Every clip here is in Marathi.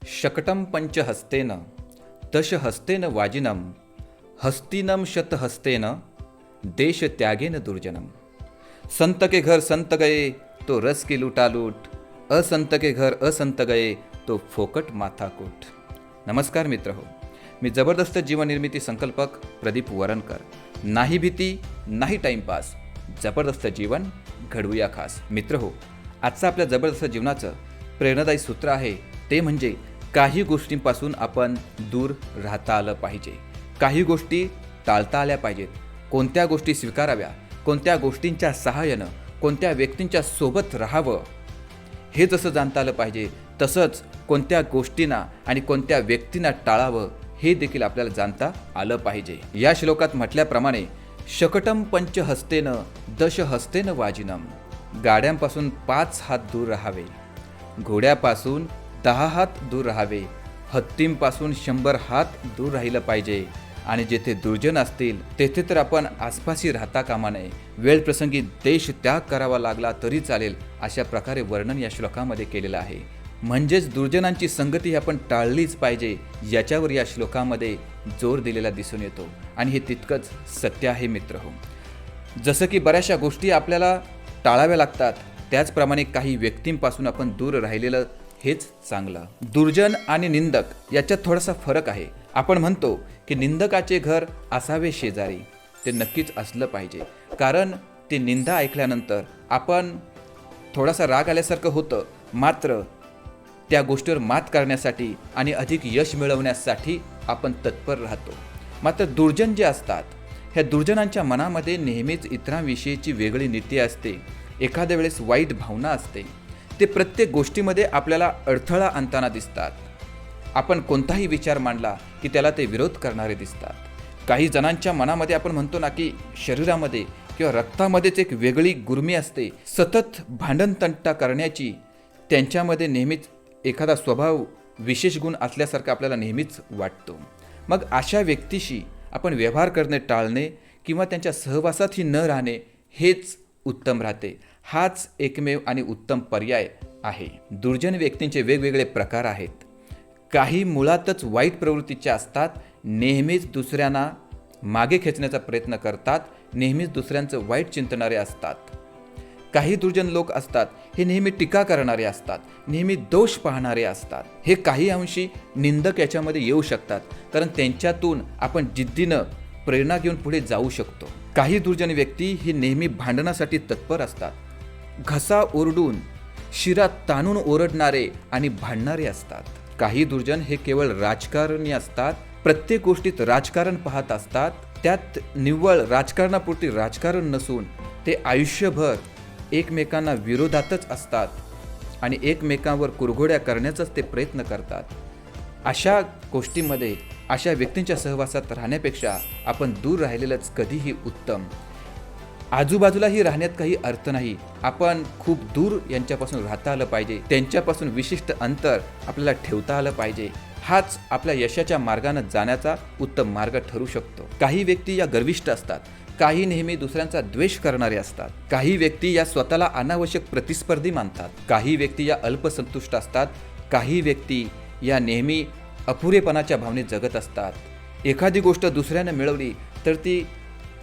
शकटं पंचहस्तेन दशहस्तेन वाजिनं हस्तिनं शतहस्तेन देश त्यागेन दुर्जनम। संत के घर संत गए तो रस की लूटा लूट, असंत के घर असंत गए तो फोकट माथाकूट। नमस्कार मित्र हो, मी जबरदस्त जीवन निर्मिती संकल्पक प्रदीप वरणकर। नाही भीती नाही टाइमपास, जबरदस्त जीवन घडवूया खास। मित्र हो, आजचं आपल्या जबरदस्त जीवनाचं प्रेरणादायी सूत्र आहे ते म्हणजे काही गोष्टींपासून आपण दूर राहता आलं पाहिजे, काही गोष्टी टाळता आल्या पाहिजेत, कोणत्या गोष्टी स्वीकाराव्या, कोणत्या गोष्टींच्या सहाय्यानं कोणत्या व्यक्तींच्या सोबत राहावं हे जसं जाणता आलं पाहिजे, तसंच कोणत्या गोष्टींना आणि कोणत्या व्यक्तींना टाळावं हे देखील आपल्याला जाणता आलं पाहिजे। या श्लोकात म्हटल्याप्रमाणे शकटं पंचहस्तेन दशहस्तेन वाजिनं, गाड्यांपासून 5 हात दूर राहावे, घोड्यापासून 10 हात दूर राहावे, हत्तींपासून 100 हात दूर राहिलं पाहिजे आणि जेथे दुर्जन असतील तेथे तर आपण आसपासही राहता कामा नये। वेळ प्रसंगी देश त्याग करावा लागला तरी चालेल, अशा प्रकारे वर्णन या श्लोकामध्ये केलेलं आहे। म्हणजेच दुर्जनांची संगती ही आपण टाळलीच पाहिजे, याच्यावर या श्लोकामध्ये जोर दिलेला दिसून येतो आणि हे तितकंच सत्य आहे मित्र हो। जसं की बऱ्याचशा गोष्टी आपल्याला टाळाव्या लागतात, त्याचप्रमाणे काही व्यक्तींपासून आपण दूर राहिलेलं हेच चांगलं। दुर्जन आणि निंदक याच्यात थोडासा फरक आहे। आपण म्हणतो की निंदकाचे घर असावे शेजारी, ते नक्कीच असलं पाहिजे, कारण ते निंदा ऐकल्यानंतर आपण थोडासा राग आल्यासारखं होतं, मात्र त्या गोष्टीवर मात करण्यासाठी आणि अधिक यश मिळवण्यासाठी आपण तत्पर राहतो। मात्र दुर्जन जे असतात, ह्या दुर्जनांच्या मनामध्ये नेहमीच इतरांविषयीची वेगळी नीती असते, एखाद्या वेळेस वाईट भावना असते, ते प्रत्येक गोष्टीमध्ये आपल्याला अडथळा आणताना दिसतात। आपण कोणताही विचार मांडला की त्याला ते विरोध करणारे दिसतात। काही जणांच्या मनामध्ये आपण म्हणतो ना की शरीरामध्ये किंवा रक्तामध्येच एक वेगळी गुर्मी असते, सतत भांडणतंटा करण्याची त्यांच्यामध्ये नेहमीच एखादा स्वभाव विशेष गुण असल्यासारखं आपल्याला नेहमीच वाटतो। मग अशा व्यक्तीशी आपण व्यवहार करणे टाळणे किंवा त्यांच्या सहवासातही न राहणे हेच उत्तम राहते। हाच एकमेव आणि उत्तम पर्याय आहे। दुर्जन व्यक्तींचे वेगवेगळे प्रकार आहेत। काही मुळातच वाईट प्रवृत्तीचे असतात, नेहमीच दुसऱ्यांना मागे खेचण्याचा प्रयत्न करतात, नेहमीच दुसऱ्यांचं वाईट चिंतणारे असतात। काही दुर्जन लोक असतात, हे नेहमी टीका करणारे असतात, नेहमी दोष पाहणारे असतात। हे काही अंशी निंदक याच्यामध्ये येऊ शकतात, कारण त्यांच्यातून आपण जिद्दीनं प्रेरणा घेऊन पुढे जाऊ शकतो। काही दुर्जन व्यक्ती ही नेहमी भांडणासाठी तत्पर असतात, घसा ओरडून शिरा ताणून ओरडणारे आणि भांडणारे असतात। काही दुर्जन हे केवळ राजकारणी असतात, प्रत्येक गोष्टीत राजकारण पाहत असतात, त्यात निव्वळ राजकारणापुरती राजकारण नसून ते आयुष्यभर एकमेकांना विरोधातच असतात आणि एकमेकांवर कुरघोड्या करण्याचाच ते प्रयत्न करतात। अशा गोष्टींमध्ये अशा व्यक्तींच्या सहवासात राहण्यापेक्षा आपण दूर राहिलेलंच कधीही उत्तम। आजूबाजूलाही राहण्यात काही अर्थ नाही, आपण खूप दूर यांच्यापासून राहता आलं पाहिजे, त्यांच्यापासून विशिष्ट अंतर आपल्याला ठेवता आलं पाहिजे। हाच आपल्या यशाच्या मार्गाने जाण्याचा उत्तम मार्ग ठरू शकतो। काही व्यक्ती या गर्विष्ठ असतात, काही नेहमी दुसऱ्यांचा द्वेष करणारे असतात, काही व्यक्ती या स्वतःला अनावश्यक प्रतिस्पर्धी मानतात, काही व्यक्ती या अल्पसंतुष्ट असतात, काही व्यक्ती या नेहमी अपुरेपणाच्या भावनेत जगत असतात। एखादी गोष्ट दुसऱ्यानं मिळवली तर ती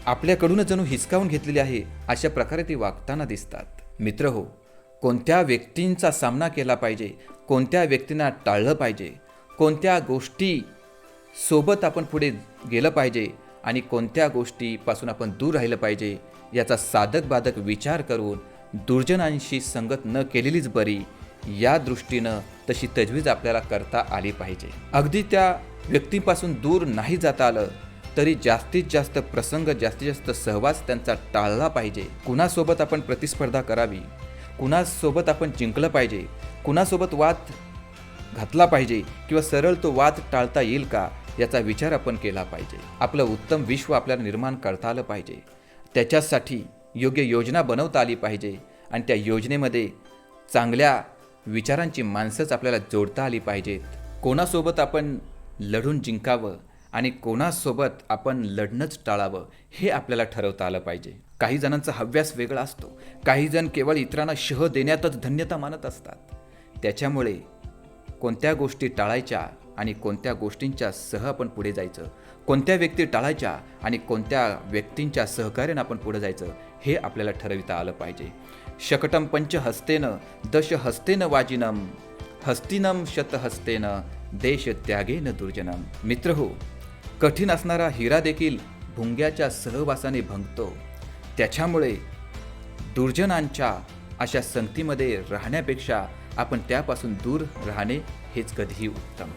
आपल्याकडूनच जणू हिसकावून घेतलेली आहे, अशा प्रकारे ती वागताना दिसतात। मित्र हो, कोणत्या व्यक्तींचा सामना केला पाहिजे, कोणत्या व्यक्तींना टाळलं पाहिजे, कोणत्या गोष्टी सोबत आपण पुढे गेलं पाहिजे आणि कोणत्या गोष्टीपासून आपण दूर राहिलं पाहिजे, याचा साधक बाधक विचार करून दुर्जनांशी संगत न केलेलीच बरी, या दृष्टीनं तशी तजवीज आपल्याला करता आली पाहिजे। अगदी त्या व्यक्तीपासून दूर नाही जाता आलं तरी जास्तीत जास्त प्रसंग, जास्तीत जास्त सहवास त्यांचा टाळला पाहिजे। कुणासोबत आपण प्रतिस्पर्धा करावी, कुणासोबत आपण जिंकलं पाहिजे, कुणासोबत वाद घातला पाहिजे किंवा सरळ तो वाद टाळता येईल का, याचा विचार आपण केला पाहिजे। आपलं उत्तम विश्व आपल्याला निर्माण करता आलं पाहिजे, त्याच्यासाठी योग्य योजना बनवता आली पाहिजे आणि त्या योजनेमध्ये चांगल्या विचारांची माणसंच आपल्याला जोडता आली पाहिजेत। कोणासोबत आपण लढून जिंकावं आणि कोणासोबत आपण लढणंच टाळावं हे आपल्याला ठरवता आलं पाहिजे। काही जणांचा हव्यास वेगळा असतो, काही जण केवळ इतरांना शह देण्यातच धन्यता मानत असतात, त्याच्यामुळे कोणत्या गोष्टी टाळायच्या आणि कोणत्या गोष्टींच्या सह आपण पुढे जायचं, कोणत्या व्यक्ती टाळायच्या आणि कोणत्या व्यक्तींच्या सहकार्यानं आपण पुढे जायचं, हे आपल्याला ठरविता आलं पाहिजे. शकटं पंचहस्तेन दशहस्तेन वाजिनं हस्तिनं शतहस्तेन देश त्यागेन दुर्जनम. मित्र हो, कठीण असणारा हिरा देखील भुंग्याच्या सहवासाने भंगतो. त्याच्यामुळे दुर्जनांच्या अशा संगतीमध्ये राहण्यापेक्षा आपण त्यापासून दूर राहणे हेच कधीही उत्तम.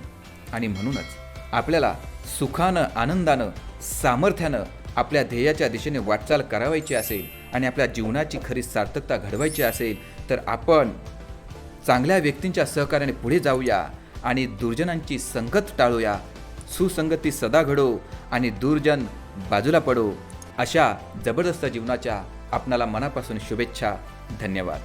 आणि म्हणूनच आपल्याला सुखानं, आनंदानं, सामर्थ्यानं आपल्या ध्येयाच्या दिशेने वाटचाल करावायची असेल आणि आपल्या जीवनाची खरी सार्थकता घडवायची असेल तर आपण चांगल्या व्यक्तींच्या सहकार्याने पुढे जाऊया आणि दुर्जनांची संगत टाळूया. सुसंगती सदा घडो आणि दुर्जन बाजूला पडो. अशा जबरदस्त जीवनाच्या आपणाला मनापासून शुभेच्छा. धन्यवाद.